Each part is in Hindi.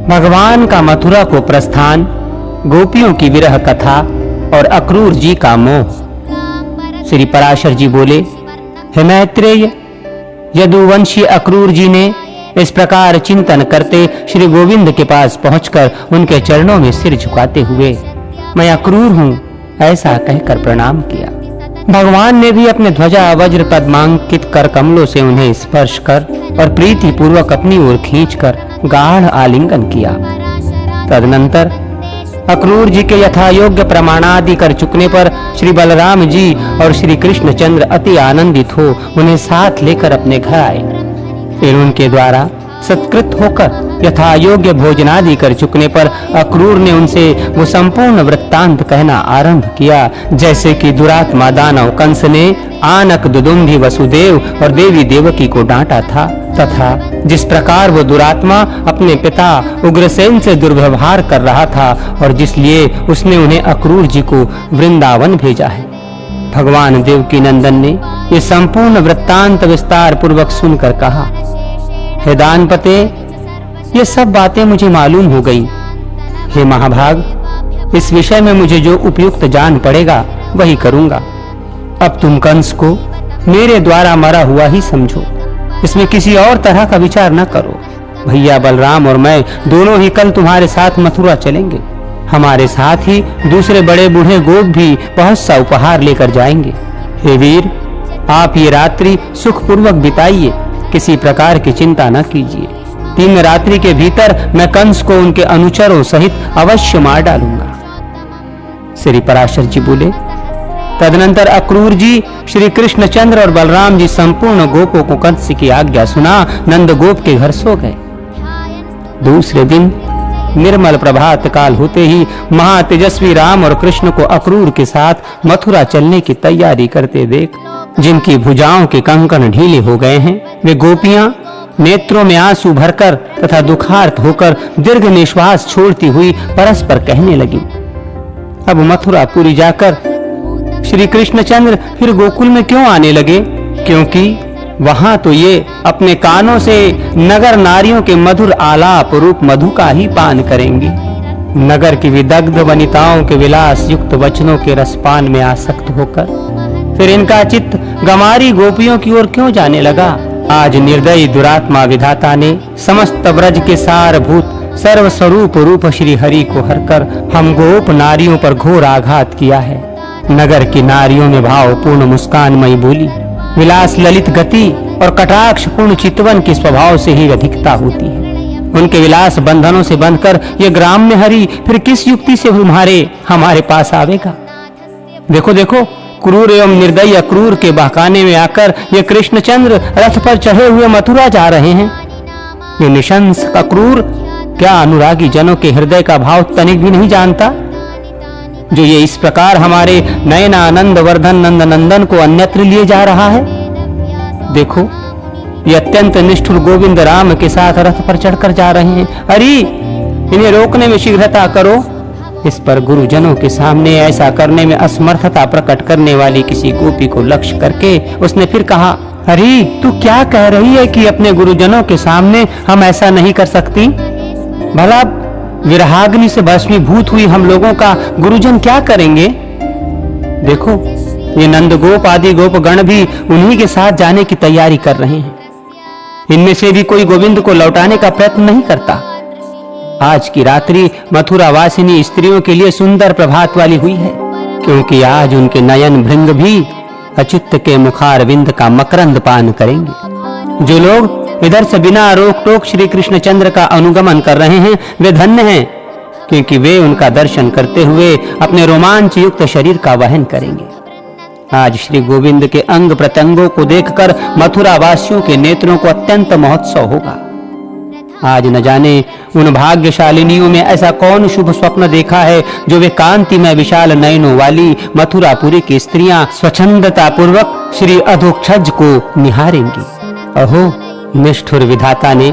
भगवान का मथुरा को प्रस्थान, गोपियों की विरह कथा और अक्रूर जी का मोह। श्री पराशर जी बोले, हे मैत्रेय, यदुवंशी अक्रूर जी ने इस प्रकार चिंतन करते श्री गोविंद के पास पहुंचकर उनके चरणों में सिर झुकाते हुए, मैं अक्रूर हूं, ऐसा कहकर प्रणाम किया। भगवान ने भी अपने ध्वजा वज्र पद्मांकित कर कमलों से उन्हें स्पर्श कर और प्रीति पूर्वक अपनी ओर खींचकर गाढ़ आलिंगन किया। तदनंतर अक्रूर जी के यथा योग्य प्रमाणादि कर चुकने पर श्री बलराम जी और श्री कृष्णचंद्र अति आनंदित हो उन्हें साथ लेकर अपने घर आए। फिर उनके द्वारा सत्कृत होकर यथा योग्य भोजनादि कर चुकने पर अक्रूर ने उनसे वो संपूर्ण वृत्तांत कहना आरंभ किया, जैसे कि दुरात्मा दानव कंस ने आनक दुदुम्भी वसुदेव और देवी देवकी को डांटा था, तथा जिस प्रकार वो दुरात्मा अपने पिता उग्रसेन से दुर्व्यवहार कर रहा था और जिसलिए उसने उन्हें अक्रूर जी को वृंदावन भेजा है। भगवान देवकी नंदन ने ये संपूर्ण वृत्तांत विस्तार पूर्वक सुनकर कहा, हे दानपते, ये सब बातें मुझे मालूम हो गई। हे महाभाग, इस विषय में मुझे जो उपयुक्त जान पड़ेगा वही करूंगा। अब तुम कंस को मेरे द्वारा मरा हुआ ही समझो, इसमें किसी और तरह का विचार न करो। भैया बलराम और मैं दोनों ही कल तुम्हारे साथ मथुरा चलेंगे। हमारे साथ ही दूसरे बड़े बूढ़े गोप भी बहुत सा उपहार लेकर जाएंगे। हे वीर, आप ये रात्रि सुखपूर्वक बिताइए, किसी प्रकार की चिंता न कीजिए। 3 रात्रि के भीतर मैं कंस को उनके अनुचरों सहित अवश्य मार डालूंगा। श्री पराशर जी बोले, तदनंतर अक्रूर जी, श्री कृष्णचंद्र और बलराम जी संपूर्ण गोपों को कंस की आज्ञा सुना नंद गोप के घर सो गए। दूसरे दिन निर्मल प्रभात काल होते ही महातेजस्वी राम और कृष्ण को अक्रूर के साथ मथुरा चलने की तैयारी करते देख, जिनकी भुजाओं के कंकण ढीले हो गए हैं, वे गोपियां नेत्रों में आंसू भरकर तथा दुखार्त होकर दीर्घ निश्वास छोड़ती हुई परस्पर कहने लगी, अब मथुरापुरी जाकर श्री कृष्णचंद्र फिर गोकुल में क्यों आने लगे, क्योंकि वहां तो ये अपने कानों से नगर नारियों के मधुर आलाप रूप मधु का ही पान करेंगी। नगर की विदग्ध वनिताओं के विलास युक्त वचनों के रसपान में आसक्त होकर फिर इनका चित्त गमारी गोपियों की ओर क्यों जाने लगा। आज निर्दयी दुरात्मा विधाता ने समस्त ब्रज के सारभूत सर्वस्वरूप रूप श्री हरि को हरकर हम गोप नारियों पर घोर आघात किया है। नगर की नारियों में भावपूर्ण मुस्कानमयी बोली, विलास ललित गति और कटाक्ष पूर्ण चितवन के स्वभाव से ही अधिकता होती है। उनके विलास बंधनों से बंधकर ये ग्राम्य हरि फिर किस युक्ति से हमारे पास आवेगा। देखो देखो, क्रूर एवं निर्दयी अक्रूर के बहकाने में आकर ये कृष्णचंद्र रथ पर चढ़े हुए मथुरा जा रहे हैं। ये निशंस अक्रूर क्या अनुरागी जनों के हृदय का भाव तनिक भी नहीं जानता, जो ये इस प्रकार हमारे नयनानंद वर्धन नंद नंदन को अन्यत्र लिए जा रहा है। देखो, ये अत्यंत निष्ठुर गोविंद राम के साथ रथ पर चढ़कर जा रहे हैं। अरे, इन्हें रोकने में शीघ्रता करो। इस पर गुरुजनों के सामने ऐसा करने में असमर्थता प्रकट करने वाली किसी गोपी को लक्ष्य करके उसने फिर कहा, अरे तू क्या कह रही है कि अपने गुरुजनों के सामने हम ऐसा नहीं कर सकती? भला विरहाग्नि से भस्मीभूत हुई हम लोगों का गुरुजन क्या करेंगे? देखो, ये नंदगोप आदि गोप गण भी उन्हीं के साथ जाने की तैयारी कर रहे हैं। इनमें से भी कोई गोविंद को लौटाने का प्रयत्न नहीं करता। आज की रात्रि मथुरा वासिनी स्त्रियों के लिए सुंदर प्रभात वाली हुई है, क्योंकि आज उनके नयन भृंग भी अचित्त के मुखार विंद का मकरंद पान करेंगे। जो लोग इधर से बिना रोक टोक श्री कृष्णचंद्र का अनुगमन कर रहे हैं, वे धन्य हैं, क्योंकि वे उनका दर्शन करते हुए अपने रोमांच युक्त शरीर का वहन करेंगे। आज श्री गोविंद के अंग प्रत्यंगों को देखकर मथुरा वासियों के नेत्रों को अत्यंत महोत्सव होगा। आज न जाने उन भाग्यशालिनियों में ऐसा कौन शुभ स्वप्न देखा है जो वे कांतिमय विशाल नयनों वाली मथुरापुरी की स्त्रियां स्वच्छंदता पूर्वक श्री अधोक्षज को निहारेंगी। अहो, निष्ठुर विधाता ने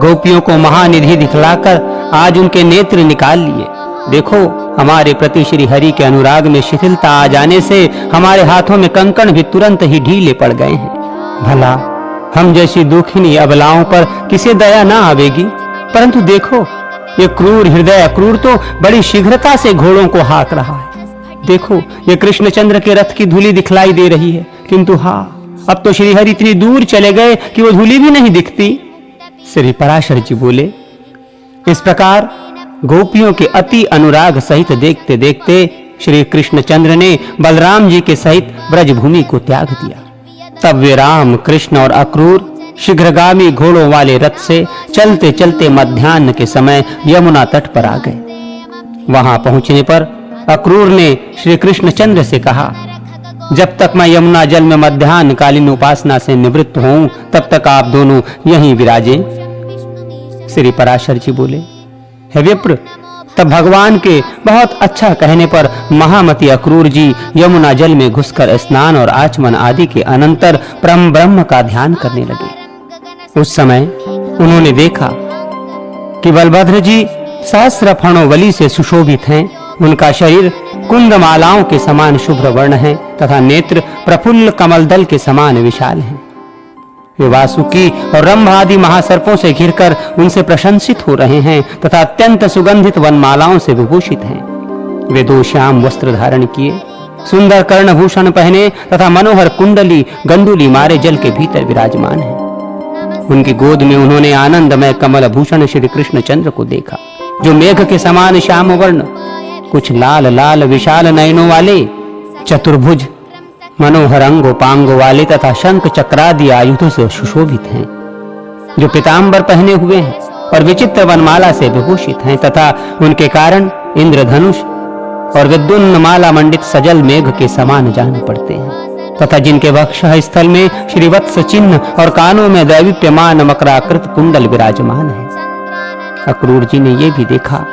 गोपियों को महानिधि दिखलाकर आज उनके नेत्र निकाल लिए। देखो, हमारे प्रति श्री हरि के अनुराग में शिथिलता आ जाने से हमारे हाथों में कंकण भी तुरंत ही ढीले पड़ गए हैं। भला हम जैसी दुखिनी अबलाओं पर किसे दया ना आवेगी? परंतु देखो, ये क्रूर हृदय अक्रूर तो बड़ी शीघ्रता से घोड़ों को हाँक रहा है। देखो, ये कृष्णचंद्र के रथ की धूली दिखलाई दे रही है, किंतु अब तो श्रीहरि इतनी दूर चले गए कि वो धूली भी नहीं दिखती। श्री पराशर जी बोले, इस प्रकार गोपियों के अति अनुराग सहित देखते देखते श्री कृष्णचंद्र ने बलराम जी के सहित ब्रजभूमि को त्याग दिया। तब वे राम, कृष्ण और अक्रूर शीघ्रगामी घोड़ों वाले रथ से चलते चलते मध्याह्न के समय यमुना तट पर आ गए। वहां पहुंचने पर अक्रूर ने श्री कृष्णचंद्र से कहा, जब तक मैं यमुना जल में मध्याह्न कालीन उपासना से निवृत्त हूं तब तक आप दोनों यहीं विराजें। श्री पराशर जी बोले, हे विप्र, तब भगवान के बहुत अच्छा कहने पर महामती अक्रूर जी यमुना जल में घुसकर स्नान और आचमन आदि के अनंतर परम ब्रह्म का ध्यान करने लगे। उस समय उन्होंने देखा कि बलभद्र जी सहस्र फणोवली से सुशोभित हैं। उनका शरीर कुंदमालाओं के समान शुभ्र वर्ण है तथा नेत्र प्रफुल्ल कमलदल के समान विशाल हैं। वे वासुकी और रंभ आदि महासर्पों से घिरकर उनसे प्रशंसित हो रहे हैं तथा अत्यंत सुगंधित वनमालाओं से विभूषित हैं। वे 2 श्याम वस्त्र धारण किए, सुंदर कर्णभूषण पहने तथा मनोहर कुंडली गंडुली मारे जल के भीतर विराजमान हैं। उनकी गोद में उन्होंने आनंदमय कमल भूषण श्री कृष्णचंद्र को देखा, जो मेघ के समान श्याम वर्ण, कुछ लाल लाल विशाल नयनों वाले, चतुर्भुज मनोहर अंगोपांगों वाले तथा शंख चक्रादि आयुधों से सुशोभित हैं, जो पीतांबर पहने हुए हैं और विचित्र वनमाला से विभूषित हैं तथा उनके कारण इंद्रधनुष और विद्युन्न माला मंडित सजल मेघ के समान जान पड़ते हैं तथा जिनके वक्ष स्थल में श्रीवत्स चिन्ह और कानों में दैवीप्यमान मकराकृत कुंडल विराजमान है। अक्रूर जी ने यह भी देखा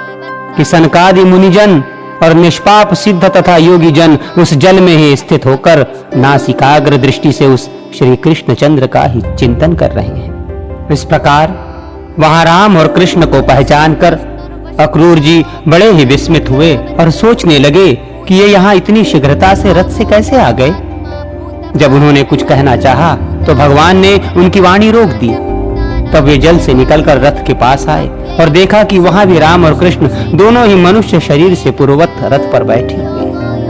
कि सनकादि मुनिजन और निष्पाप सिद्ध तथा योगी जन उस जल में ही स्थित होकर नासिकाग्र दृष्टि से उस श्री कृष्णचंद्र का ही चिंतन कर रहे हैं। इस प्रकार वहां राम और कृष्ण को पहचान कर अक्रूर जी बड़े ही विस्मित हुए और सोचने लगे कि ये यहाँ इतनी शीघ्रता से रथ से कैसे आ गए। जब उन्होंने कुछ कहना चाहा तो भगवान ने उनकी वाणी रोक दी। तब वे जल से निकलकर रथ के पास आए और देखा कि वहां भी राम और कृष्ण दोनों ही मनुष्य शरीर से पूर्ववत रथ पर बैठे हुए।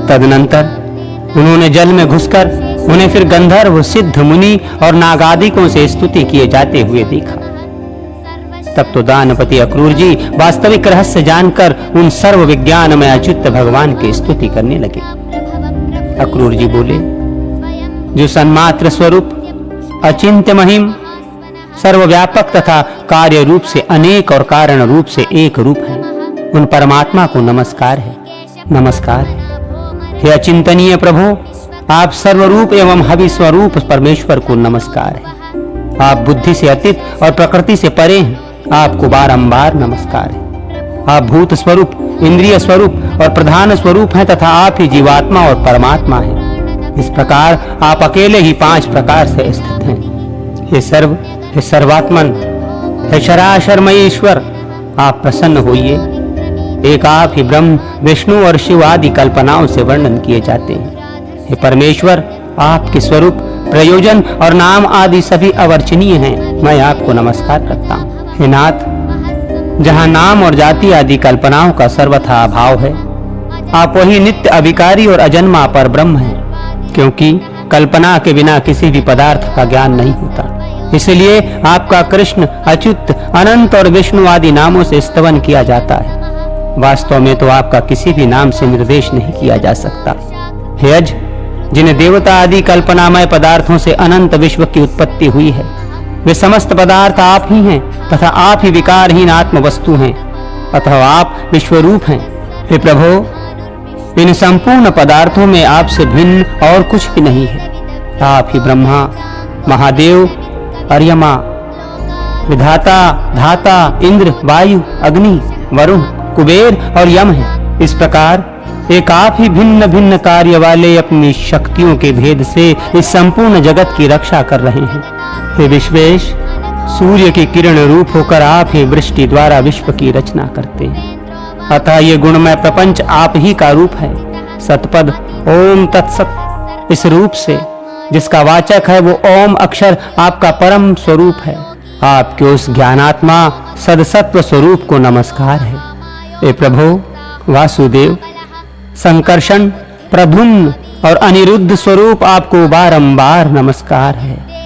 तदनंतर उन्होंने जल में घुसकर उन्हें फिर गंधर्व, सिद्ध, मुनि और नागादिकों से स्तुति किए जाते हुए देखा। तब तो दानपति अक्रूर जी वास्तविक रहस्य जानकर उन सर्व विज्ञान में अच्युत भगवान की स्तुति करने लगे। अक्रूर जी बोले, जो सन्मात्र स्वरूप, अचिंत्य महिम, सर्वव्यापक तथा कार्य रूप से अनेक और कारण रूप से एक रूप है, उन परमात्मा को नमस्कार है, नमस्कार है। हे अचिंतनीय प्रभु, आप सर्वरूप एवं हवि स्वरूप परमेश्वर को नमस्कार है। आप बुद्धि से अतीत और प्रकृति से परे हैं, आपको बारंबार नमस्कार है। आप भूत स्वरूप, इंद्रिय स्वरूप और प्रधान स्वरूप हैं तथा आप ही जीवात्मा और परमात्मा हैं। इस प्रकार आप अकेले ही 5 प्रकार से स्थित हैं। हे सर्व, हे सर्वात्मन, हे शराशरमय ईश्वर, आप प्रसन्न होइए। एक आप ही ब्रह्म, विष्णु और शिव आदि कल्पनाओं से वर्णन किए जाते हैं। हे परमेश्वर, आपके स्वरूप, प्रयोजन और नाम आदि सभी अवर्चनीय हैं। मैं आपको नमस्कार करता हूँ। हे नाथ, जहाँ नाम और जाति आदि कल्पनाओं का सर्वथा अभाव है, आप वही नित्य अविकारी और अजन्मा पर ब्रह्म हैं, क्योंकि कल्पना के बिना किसी भी पदार्थ का ज्ञान नहीं होता। इसलिए आपका कृष्ण, अच्युत, अनंत और विष्णु आदि नामों से स्तवन किया जाता है। वास्तव में तो आपका किसी भी नाम से निर्देश नहीं किया जा सकता। हे अज, जिन्हें देवता आदि कल्पनामय पदार्थों से अनंत विश्व की उत्पत्ति हुई है, वे समस्त पदार्थ आप ही हैं तथा आप ही विकारहीन आत्म वस्तु हैं, अतः आप विश्वरूप हैं। हे प्रभो, इन संपूर्ण पदार्थों में आपसे भिन्न और कुछ भी नहीं है। आप ही ब्रह्मा, महादेव, अर्यमा, विधाता, धाता, इंद्र, वायु, अग्नि, वरुण, कुबेर और यम है। इस प्रकार एक आप ही भिन्न भिन्न कार्य वाले अपनी शक्तियों के भेद से इस संपूर्ण जगत की रक्षा कर रहे हैं। हे विश्वेश, सूर्य की किरण रूप होकर आप ही वृष्टि द्वारा विश्व की रचना करते हैं, अतः ये गुणमय प्रपंच आप ही का रूप है। सतपद ओम तत्सत, इस रूप से जिसका वाचक है वो ओम अक्षर आपका परम स्वरूप है। आपके उस ज्ञानात्मा सदसत्व स्वरूप को नमस्कार है। हे प्रभु वासुदेव, संकर्षण, प्रद्युम्न और अनिरुद्ध स्वरूप आपको बारंबार नमस्कार है।